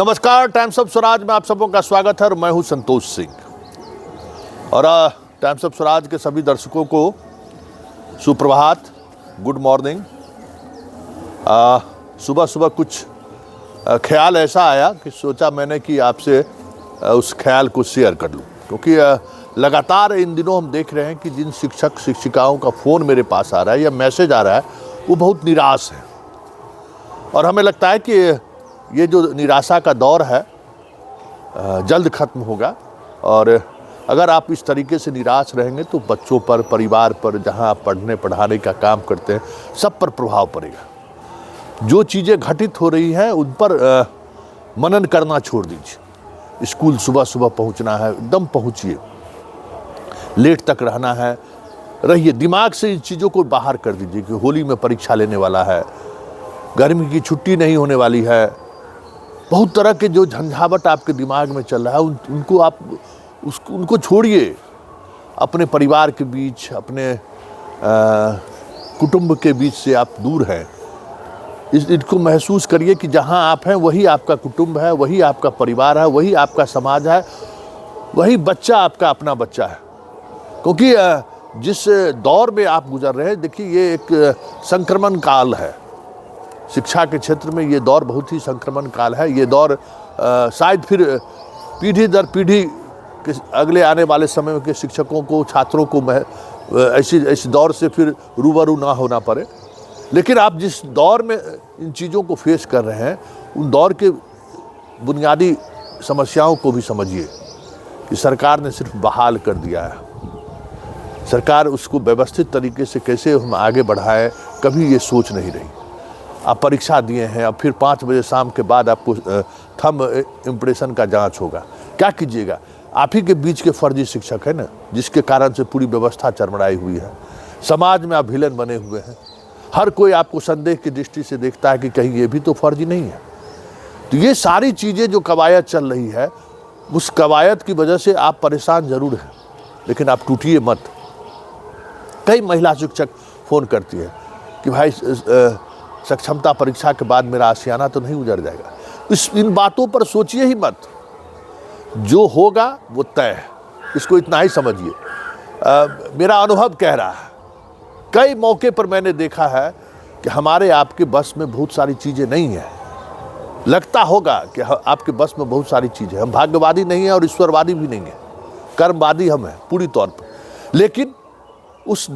नमस्कार, times of Swaraj में आप सबों का स्वागत है और मैं हूं संतोष सिंह। और टाइम्स ऑफ स्वराज के सभी दर्शकों को सुप्रभात, गुड मॉर्निंग। सुबह सुबह कुछ ख्याल ऐसा आया कि सोचा मैंने कि आपसे उस ख्याल को शेयर कर लूं, क्योंकि लगातार इन दिनों हम देख रहे हैं कि जिन शिक्षक शिक्षिकाओं का फ़ोन मेरे पास आ रहा है या मैसेज आ रहा है वो बहुत निराश है। और हमें लगता है कि ये जो निराशा का दौर है जल्द ख़त्म होगा। और अगर आप इस तरीके से निराश रहेंगे तो बच्चों पर, परिवार पर, जहां आप पढ़ने पढ़ाने का काम करते हैं, सब पर प्रभाव पड़ेगा। जो चीज़ें घटित हो रही हैं उन पर मनन करना छोड़ दीजिए। स्कूल सुबह सुबह पहुंचना है, एकदम पहुंचिए। लेट तक रहना है, रहिए। दिमाग से इन चीज़ों को बाहर कर दीजिए कि होली में परीक्षा लेने वाला है, गर्मी की छुट्टी नहीं होने वाली है। बहुत तरह के जो झंझावट आपके दिमाग में चल रहा है उनको छोड़िए। अपने परिवार के बीच, अपने कुटुंब के बीच से आप दूर हैं। इनको महसूस करिए कि जहां आप हैं वही आपका कुटुंब है, वही आपका परिवार है, वही आपका समाज है, वही बच्चा आपका अपना बच्चा है। क्योंकि जिस दौर में आप गुजर रहे हैं, देखिए ये एक संक्रमण काल है। शिक्षा के क्षेत्र में ये दौर बहुत ही संक्रमण काल है। ये दौर शायद फिर पीढ़ी दर पीढ़ी के अगले आने वाले समय के शिक्षकों को, छात्रों को ऐसी दौर से फिर रूबरू ना होना पड़े। लेकिन आप जिस दौर में इन चीज़ों को फेस कर रहे हैं, उन दौर के बुनियादी समस्याओं को भी समझिए कि सरकार ने सिर्फ बहाल कर दिया है। सरकार उसको व्यवस्थित तरीके से कैसे हम आगे बढ़ाएं, कभी ये सोच नहीं रही। आप परीक्षा दिए हैं, अब फिर 5 बजे शाम के बाद आपको थंब इम्प्रेशन का जांच होगा। क्या कीजिएगा? आप ही के बीच के फर्जी शिक्षक है ना, जिसके कारण से पूरी व्यवस्था चरमराई हुई है। समाज में आप विलेन बने हुए हैं। हर कोई आपको संदेह की दृष्टि से देखता है कि कहीं ये भी तो फर्जी नहीं है। तो ये सारी चीज़ें जो कवायद चल रही है, उस कवायद की वजह से आप परेशान जरूर हैं, लेकिन आप टूटिए मत। कई महिला शिक्षक फ़ोन करती है कि भाई सक्षमता परीक्षा के बाद मेरा आशियाना तो नहीं उजड़ जाएगा। इन बातों पर सोचिए ही मत। जो होगा वो तय है, इसको इतना ही समझिए। मेरा अनुभव कह रहा है, कई मौके पर मैंने देखा है कि हमारे आपके बस में बहुत सारी चीज़ें नहीं हैं। लगता होगा कि आपके बस में बहुत सारी चीज़ें, हम भाग्यवादी नहीं हैं और ईश्वरवादी भी नहीं हैं, कर्मवादी हम हैं पूरी तौर पर। लेकिन इस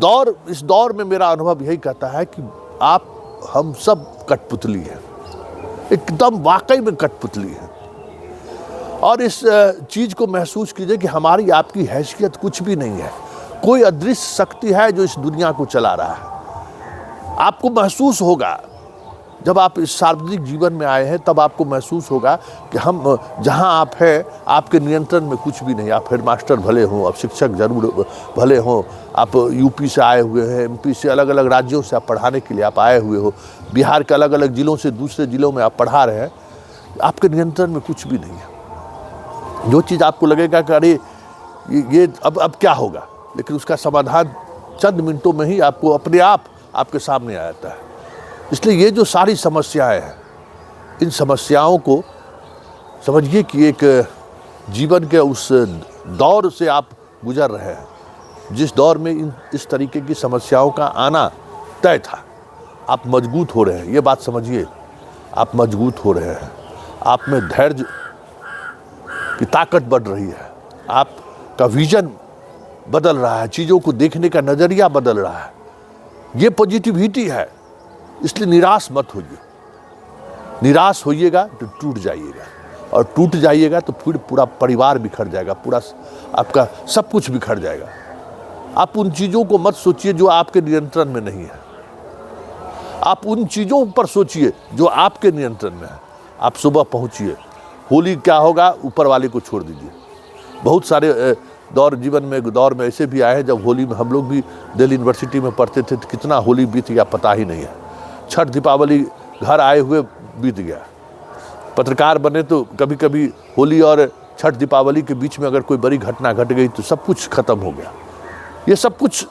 दौर में मेरा अनुभव यही कहता है कि हम सब कठपुतली हैं, एकदम वाकई में कठपुतली हैं। और इस चीज़ को महसूस कीजिए कि हमारी आपकी हैसियत कुछ भी नहीं है। कोई अदृश्य शक्ति है जो इस दुनिया को चला रहा है। आपको महसूस होगा जब आप इस सार्वजनिक जीवन में आए हैं, तब आपको महसूस होगा कि हम जहां आप हैं, आपके नियंत्रण में कुछ भी नहीं। आप हेडमास्टर भले हों, आप शिक्षक जरूर भले हों, आप यूपी से आए हुए हैं, एमपी से, अलग अलग राज्यों से आप पढ़ाने के लिए आप आए हुए हो, बिहार के अलग अलग ज़िलों से दूसरे ज़िलों में आप पढ़ा रहे हैं, आपके नियंत्रण में कुछ भी नहीं है। जो चीज़ आपको लगेगा कि अरे ये अब क्या होगा, लेकिन उसका समाधान चंद मिनटों में ही आपको अपने आप आपके सामने आ जाता है। इसलिए ये जो सारी समस्याएं हैं, इन समस्याओं को समझिए कि एक जीवन के उस दौर से आप गुजर रहे हैं, जिस दौर में इस तरीके की समस्याओं का आना तय था। आप मजबूत हो रहे हैं, ये बात समझिए। आप मजबूत हो रहे हैं, आप में धैर्य की ताकत बढ़ रही है, आपका विजन बदल रहा है, चीज़ों को देखने का नज़रिया बदल रहा है। ये पॉजिटिविटी है। इसलिए निराश मत होइए। निराश होइएगा तो टूट जाइएगा, और टूट जाइएगा तो फिर पूरा परिवार बिखर जाएगा, पूरा आपका सब कुछ बिखर जाएगा। आप उन चीज़ों को मत सोचिए जो आपके नियंत्रण में नहीं है। आप उन चीज़ों पर सोचिए जो आपके नियंत्रण में है। आप सुबह पहुंचिए। होली क्या होगा, ऊपर वाले को छोड़ दीजिए। बहुत सारे जीवन में ऐसे भी आए हैं जब होली में हम लोग भी दिल्ली यूनिवर्सिटी में पढ़ते थे, तो कितना होली बीत गया पता ही नहीं है। छठ दीपावली घर आए हुए बीत गया। पत्रकार बने तो कभी कभी होली और छठ दीपावली के बीच में अगर कोई बड़ी घटना घट गई तो सब कुछ खत्म हो गया। ये सब कुछ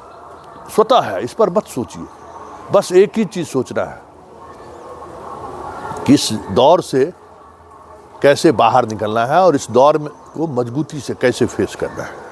स्वतः है, इस पर मत सोचिए। बस एक ही चीज़ सोचना है कि इस दौर से कैसे बाहर निकलना है और इस दौर में को मजबूती से कैसे फेस करना है।